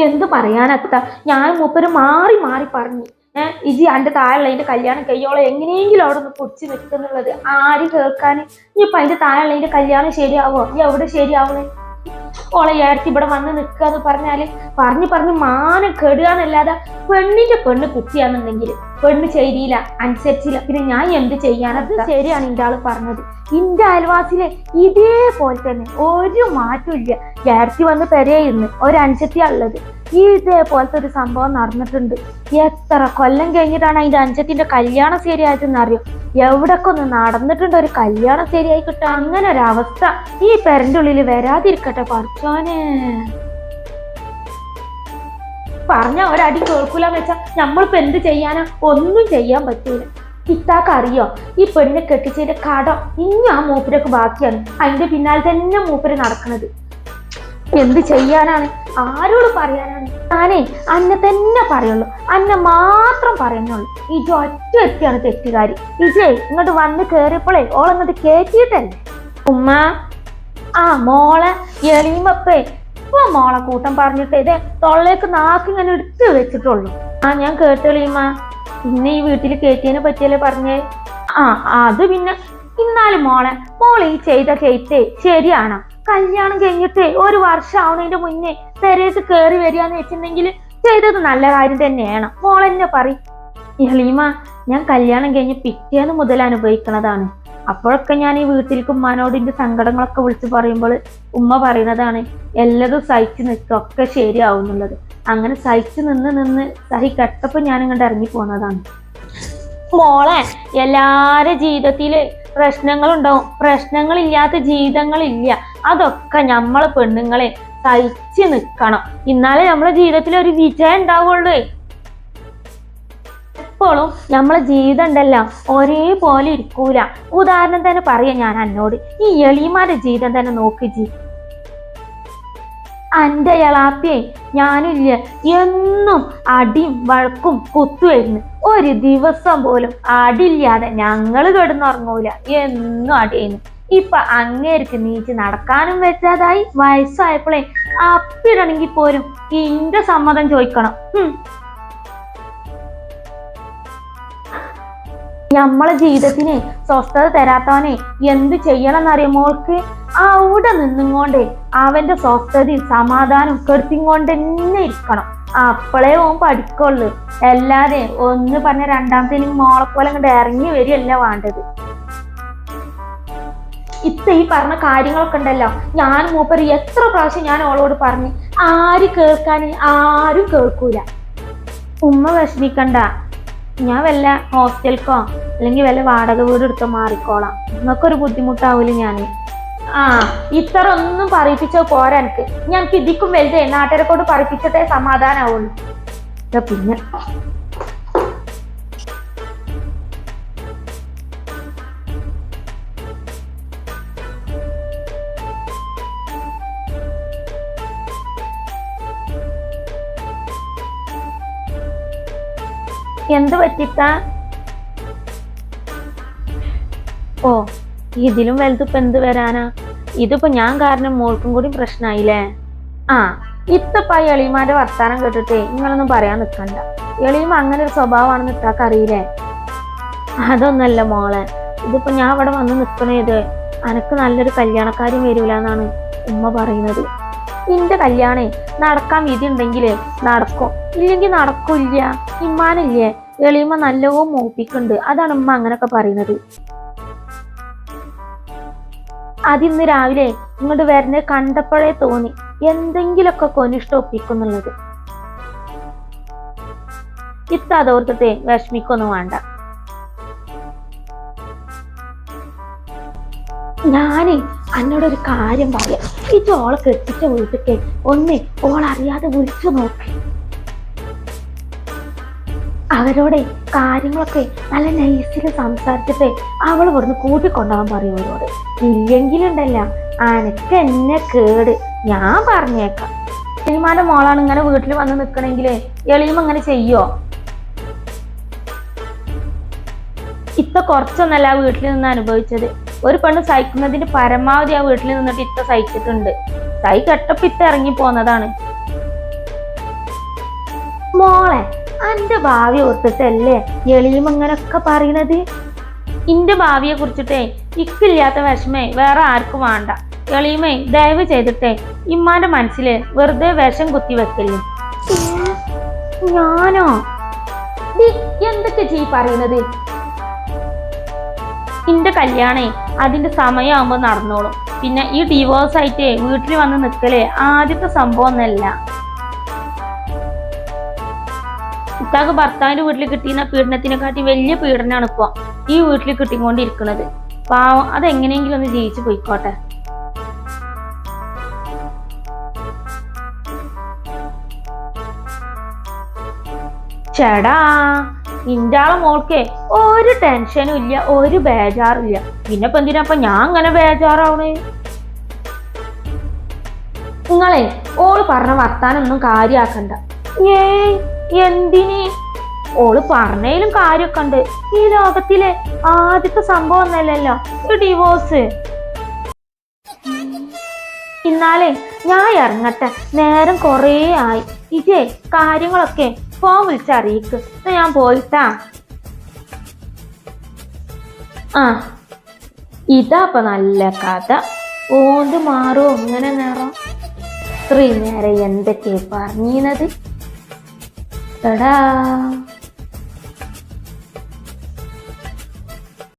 എന്ത് പറയാനത്ത ഞാൻ മൂപ്പര് മാറി മാറി പറഞ്ഞു. ഇജി അന്റെ താഴെയുള്ളതിന്റെ കല്യാണം കയ്യോളം എങ്ങനെയെങ്കിലും അവിടെ ഒന്ന് പൊടിച്ച് നിൽക്കുന്നുള്ളത് ആര് കേൾക്കാൻ. ഇനിയിപ്പൊ അതിന്റെ താഴെയുള്ളതിന്റെ കല്യാണം ശരിയാവോ? നീ എവിടെ ശരിയാവണേ? ഓളെ ഏർത്തി ഇവിടെ വന്ന് നിൽക്കാന്ന് പറഞ്ഞാല് പറഞ്ഞ് മാനം കെടുകയെന്നല്ലാതെ പെണ്ണിന്റെ പെണ്ണ് കുട്ടിയാണെന്നുണ്ടെങ്കിൽ പെണ്ണ് ശരിയില്ല, അനുസരിച്ചില്ല, പിന്നെ ഞാൻ എന്ത് ചെയ്യാനത്? ശരിയാണ് ഇന്റെ ആള് പറഞ്ഞത്. ഇന്റെ അയൽവാസിലെ ഇതേപോലെ തന്നെ ഒരു മാറ്റവും ഇല്ല. ഏർത്തി വന്ന് പെരയുന്നു ഒരഞ്ചത്തിയാ ഉള്ളത്. ഇതേപോലത്തെ ഒരു സംഭവം നടന്നിട്ടുണ്ട്. എത്ര കൊല്ലം കഴിഞ്ഞിട്ടാണ് അതിന്റെ അഞ്ചത്തിന്റെ കല്യാണം ശരിയായതെന്ന് അറിയോ? എവിടൊക്കെ ഒന്ന് നടന്നിട്ടുണ്ട് ഒരു കല്യാണം ശരിയായി കിട്ടാൻ. അങ്ങനെ ഒരു അവസ്ഥ ഈ പെരന്റെ ഉള്ളിൽ വരാതിരിക്കട്ടെ പറിച്ചോനെ. പറഞ്ഞ ഒരടി കേൾക്കൂലെന്ന് വെച്ചാ നമ്മളിപ്പോ എന്ത് ചെയ്യാനാ? ഒന്നും ചെയ്യാൻ പറ്റൂല. ഇത്താക്ക് അറിയോ ഈ പെണ്ണിനെ കെട്ടിച്ചതിന്റെ കടം ഇനി ആ മൂപ്പരൊക്കെ ബാക്കിയാണ്. അതിന്റെ പിന്നാലെ തന്നെ മൂപ്പര് നടക്കണത്. എന്ത് ചെയ്യാനാണ്? ആരോട് പറയാനാണ്? ഞാനേ അന്നെ തന്നെ പറയുള്ളൂ, അന്നെ മാത്രം പറയുന്നുള്ളൂ. ഇജ ഒറ്റ വ്യക്തിയാണ് തെറ്റുകാരി. ഇജേ ഇങ്ങോട്ട് വന്ന് കേറിയപ്പോളേ ഓളങ്ങോട്ട് കേറ്റിയിട്ടല്ലേ. ഉമ്മ മോളെ എളിയുമ്പേ ഇപ്പൊ മോളെ കൂട്ടം പറഞ്ഞിട്ട് ഇതേ തൊള്ളേക്ക് നാക്കിങ്ങനെ എടുത്ത് വെച്ചിട്ടുള്ളൂ. ഞാൻ കേട്ടെളിയുമ്മ. പിന്നെ ഈ വീട്ടിൽ കേറ്റിയതിനെ പറ്റിയല്ലേ പറഞ്ഞേ? അത് പിന്നെ ഇന്നാലും മോളെ ഈ ചെയ്തേ ശരിയാണോ? കല്യാണം കഴിഞ്ഞിട്ട് ഒരു വർഷം ആവുന്നതിന്റെ മുന്നേ പെരേക്ക് കയറി വരികയെന്ന് വെച്ചിട്ടുണ്ടെങ്കിൽ ചെയ്തത് നല്ല കാര്യം തന്നെയാണ്. മോളെന്നെ പറയും. ഹലീമ, ഞാൻ കല്യാണം കഴിഞ്ഞ് പിറ്റേന്ന് മുതൽ അനുഭവിക്കുന്നതാണ്. അപ്പോഴൊക്കെ ഞാൻ ഈ വീട്ടിലേക്ക് ഉമ്മാനോട് ഇതിന്റെ സങ്കടങ്ങളൊക്കെ വിളിച്ച് പറയുമ്പോൾ ഉമ്മ പറയുന്നതാണ് എല്ലാതും സഹിച്ച് നിൽക്കുക, ഒക്കെ ശരിയാവുന്നുള്ളത്. അങ്ങനെ സഹിച്ച് നിന്ന് സഹി കെട്ടപ്പോൾ ഞാൻ ഇങ്ങോട്ട് ഇറങ്ങി പോന്നതാണ്. മോളെ, എല്ലാരുടെ ജീവിതത്തില് പ്രശ്നങ്ങളുണ്ടാവും. പ്രശ്നങ്ങളില്ലാത്ത ജീവിതങ്ങളില്ല. അതൊക്കെ നമ്മളെ പെണ്ണുങ്ങളെ സഹിച്ച് നിൽക്കണം. എന്നാലേ നമ്മളെ ജീവിതത്തിൽ ഒരു വിജയം ഉണ്ടാവുള്ളൂ. എപ്പോഴും നമ്മളെ ജീവിതം ഉണ്ടല്ലോ ഒരേപോലെ ഇരിക്കൂല. ഉദാഹരണം തന്നെ പറയാം ഞാൻ എന്നോട്. ഈ എളിമാരുടെ ജീവിതം തന്നെ നോക്ക്. അന്റെ എളാപ്പിയെ ഞാനില്ല എന്നും അടിയും വഴക്കും കുത്തുവരുന്നു. ഒരു ദിവസം പോലും അടിയില്ലാതെ ഞങ്ങള് കിടന്നുറങ്ങൂല. എന്നും അടിയുന്നു. ഇപ്പൊ അങ്ങേർക്ക് നീച്ച് നടക്കാനും വെച്ചാതായി. വയസ്സായപ്പോഴേ അപ്പിടണമെങ്കിൽ പോലും ഇന്റെ സമ്മതം ചോദിക്കണം. നമ്മളെ ജീവിതത്തിന് സ്വസ്ഥത തരാത്തവനെ എന്ത് ചെയ്യണം എന്നറിയുമ്പോൾക്ക് അവിടെ നിന്നുകൊണ്ടേ അവന്റെ സ്വസ്ഥതയും സമാധാനം കെടുത്തിക്കൊണ്ട് തന്നെ ഇരിക്കണം. അപ്പോളേ ഓൻ പഠിക്കുള്ളൂ. അല്ലാതെ ഒന്ന് പറഞ്ഞ രണ്ടാമത്തേനും മോളെപ്പോലെ അങ്ങോട്ട് ഇറങ്ങി വരികയല്ല വേണ്ടത്. ഈ പറഞ്ഞ കാര്യങ്ങളൊക്കെ ഉണ്ടല്ലോ, ഞാൻ മൂപ്പര് എത്ര പ്രാവശ്യം ഞാൻ ഓളോട് പറഞ്ഞു. ആര് കേൾക്കാന്? ആരും കേൾക്കൂല. ഉമ്മ വിഷമിക്കണ്ട, ഞാൻ വല്ല ഹോസ്റ്റൽക്കോ അല്ലെങ്കിൽ വല്ല വാടക വീട് എടുത്തോ മാറിക്കോളാം. നിങ്ങൾക്കൊരു ബുദ്ധിമുട്ടാവൂല. ഞാൻ ഇത്ര ഒന്നും പറയിപ്പിച്ചോ പോരാ. എനിക്ക് ഇതിക്കും വലുതേ നാട്ടുകാരെ കൊണ്ട് പറയിപ്പിച്ചിട്ടേ സമാധാനാവുള്ളൂ. പിന്നെ എന്ത് പറ്റിത്താ? ഇതിലും വലുതിപ്പോ എന്ത് വരാനാ? ഇതിപ്പോ ഞാൻ കാരണം മോൾക്കും കൂടി പ്രശ്നമായില്ലേ? ഇത്തപ്പ എളിമാന്റെ വർത്താനം കേട്ടിട്ടേ നിങ്ങളൊന്നും പറയാൻ നിൽക്കണ്ട. എളിമ അങ്ങനെ ഒരു സ്വഭാവമാണെന്ന് ഇത്താക്ക് അറിയില്ലേ? അതൊന്നല്ല മോളെ, ഇതിപ്പോ ഞാൻ ഇവിടെ വന്ന് നിൽക്കണേത് അനക്ക് നല്ലൊരു കല്യാണക്കാര്യം വരൂലെന്നാണ് ഉമ്മ പറയുന്നത്. ഇന്റെ കല്യാണേ നടക്കാൻ വിധി ഉണ്ടെങ്കിലേ നടക്കും, ഇല്ലെങ്കിൽ നടക്കൂല്ല. ഇമ്മാനില്ലേ എളിമ നല്ലവോ മൂപ്പിക്കുന്നുണ്ട്. അതാണ് ഉമ്മ അങ്ങനൊക്കെ പറയുന്നത്. അതിന്ന് രാവിലെ ഇങ്ങോട്ട് വരുന്നത് കണ്ടപ്പോഴേ തോന്നി എന്തെങ്കിലുമൊക്കെ കൊനിഷ്ടം ഒപ്പിക്കുന്നുള്ളത്. അതോർത്തിട്ടേ വിഷമിക്കൊന്നും വേണ്ട. ഞാനേ എന്നോടൊരു കാര്യം പറയാം. ഈ ഓളെ കെട്ടിച്ച വീട്ടിക്ക് ഒന്നേ ഓളറിയാതെ വിളിച്ചു നോക്കി. അവരോടെ കാര്യങ്ങളൊക്കെ നല്ല നൈസിൽ സംസാരിച്ചിട്ടേ അവൾ ഇവിടുന്ന് കൂട്ടിക്കൊണ്ടാവാൻ പറയും അവരോട്. ഇല്ലെങ്കിലുണ്ടല്ല അനക്ക് എന്നെ കേട്. ഞാൻ പറഞ്ഞേക്കാം. എളിമാന്റെ മോളാണ് ഇങ്ങനെ വീട്ടിൽ വന്ന് നിൽക്കണെങ്കിലേ എളിമ ഇങ്ങനെ ചെയ്യോ? കുറച്ചൊന്നല്ല ആ വീട്ടിൽ നിന്ന് അനുഭവിച്ചത്. ഒരു പെണ്ണ് സഹിക്കുന്നതിന്റെ പരമാവധി ആ വീട്ടിൽ നിന്നിട്ട് സഹിച്ചിട്ടുണ്ട്. സഹി കെട്ടപ്പിട്ട് ഇറങ്ങി പോന്നതാണ്. മോളെ അന്റെ ഭാവി ഓർത്തിട്ടല്ലേ എളിയും അങ്ങനൊക്കെ പറയണത്. ഇന്റെ ഭാവിയെ കുറിച്ചിട്ടേ ഇക്കില്ലാത്ത വിഷമേ വേറെ ആർക്കും വേണ്ട. എളിയുമേ ദയവ് ചെയ്തിട്ടേ ഇമ്മാന്റെ മനസ്സില് വെറുതെ വിഷം കുത്തി വെക്കല്ലേ. ഞാനോ? എന്തൊക്കെ ചെയ് പറയുന്നത്? ഇന്റെ കല്യാണേ അതിന്റെ സമയമാകുമ്പോ നടന്നോളും. പിന്നെ ഈ ഡിവോഴ്സ് ആയിട്ടേ വീട്ടിൽ വന്ന് നിക്കലേ ആദ്യത്തെ സംഭവം ഒന്നല്ല. ഇത്താക്ക് ഭർത്താവിന്റെ വീട്ടിൽ കിട്ടിയുന്ന പീഡനത്തിനെക്കാട്ടി വലിയ പീഡനമാണ് ഇപ്പൊ ഈ വീട്ടിൽ കിട്ടിക്കൊണ്ടിരിക്കുന്നത്. പാവം അതെങ്ങനെയെങ്കിലും ഒന്ന് ജീവിച്ചു പോയിക്കോട്ടെ. ചേടാ ഇൻ്റാളെ മോൾക്ക് ഒരു ടെൻഷനും ഇല്ല, ഒരു ബേജാറില്ല. പിന്നെ ഇപ്പൊ എന്തിനാ ഞാൻ അങ്ങനെ ബേജാറാവണേ? നിങ്ങളെ ഓള് പറഞ്ഞ വർത്താനൊന്നും കാര്യാക്കണ്ട. എന്തിന്? ഓള് പറഞ്ഞതിലും കാര്യമൊക്കെ ഉണ്ട്. ഈ ലോകത്തിലെ ആദ്യത്തെ സംഭവം ഒന്നല്ലല്ലോ ഈ ഡിവോഴ്സ്. ഇന്നാലേ ഞാൻ ഇറങ്ങട്ടെ, നേരം കൊറേ ആയി. ഇജേ കാര്യങ്ങളൊക്കെ ഫോൺ വിളിച്ചറിയിക്ക്. ഞാൻ പോയിട്ടാ. ഇതാപ്പൊ നല്ല കഥ. ഓന്ത് മാറോ ഇങ്ങനെ നേരം? ഇത്രയും നേരം എന്തൊക്കെ പറഞ്ഞത് എടാ.